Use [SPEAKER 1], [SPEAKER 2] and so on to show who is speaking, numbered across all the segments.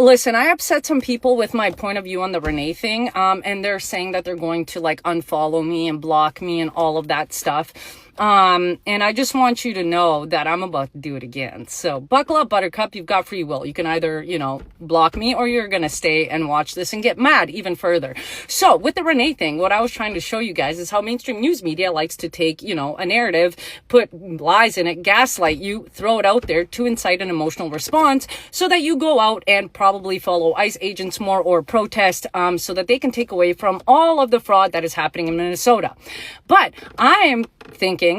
[SPEAKER 1] Listen, I upset some people with my point of view on the Renee thing, and they're saying that they're going to like unfollow me and block me and all of that stuff. And I just want you to know that I'm about to do it again. So buckle up, Buttercup. You've got free will. You can either, block me, or you're going to stay and watch this and get mad even further. So with the Renee thing, what I was trying to show you guys is how mainstream news media likes to take, a narrative, put lies in it, gaslight you, throw it out there to incite an emotional response so that you go out and probably follow ICE agents more or protest, so that they can take away from all of the fraud that is happening in Minnesota. But I am thinking,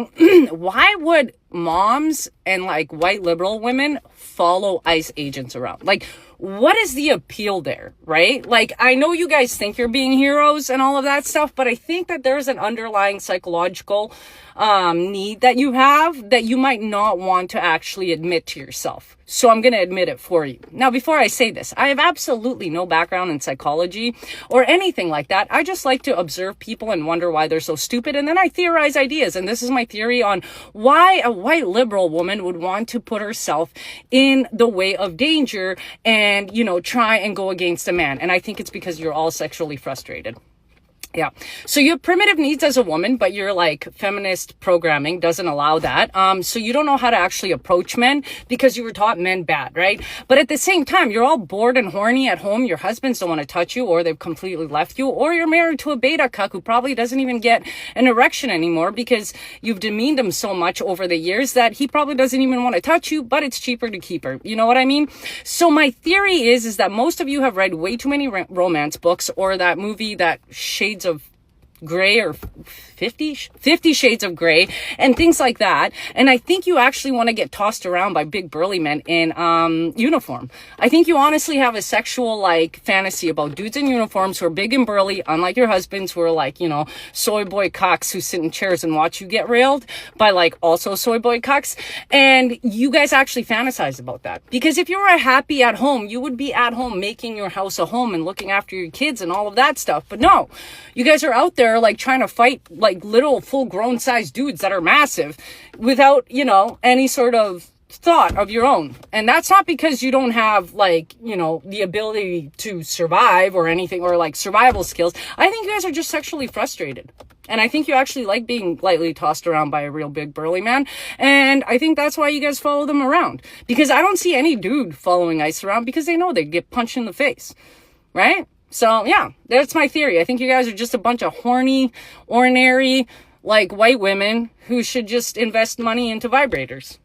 [SPEAKER 1] why would moms and like white liberal women follow ICE agents around? Like, what is the appeal there, right? Like, I know you guys think you're being heroes and all of that stuff, but I think that there's an underlying psychological need that you have that you might not want to actually admit to yourself. So I'm going to admit it for you. Now, before I say this, I have absolutely no background in psychology or anything like that. I just like to observe people and wonder why they're so stupid. And then I theorize ideas. And this is my theory on why a white liberal woman would want to put herself in the way of danger and, try and go against a man. And I think it's because you're all sexually frustrated. Yeah. So you have primitive needs as a woman, but your like feminist programming doesn't allow that. So you don't know how to actually approach men because you were taught men bad, right? But at the same time, you're all bored and horny at home. Your husbands don't want to touch you, or they've completely left you, or you're married to a beta cuck who probably doesn't even get an erection anymore because you've demeaned him so much over the years that he probably doesn't even want to touch you, but it's cheaper to keep her. You know what I mean? So my theory is that most of you have read way too many romance books, or that movie, that Shades of Grey, or 50 Shades of Grey, and things like that. And I think you actually want to get tossed around by big burly men in uniform. I think you honestly have a sexual like fantasy about dudes in uniforms who are big and burly, unlike your husbands who are like, soy boy cocks who sit in chairs and watch you get railed by like also soy boy cocks. And you guys actually fantasize about that, because if you were happy at home, you would be at home making your house a home and looking after your kids and all of that stuff. But no, you guys are out there like trying to fight like little full-grown sized dudes that are massive without, any sort of thought of your own. And that's not because you don't have like, the ability to survive or anything, or like survival skills. I think you guys are just sexually frustrated. And I think you actually like being lightly tossed around by a real big burly man. And I think that's why you guys follow them around. Because I don't see any dude following ICE around because they know they'd get punched in the face. Right? So yeah, that's my theory. I think you guys are just a bunch of horny, ornery, like white women who should just invest money into vibrators.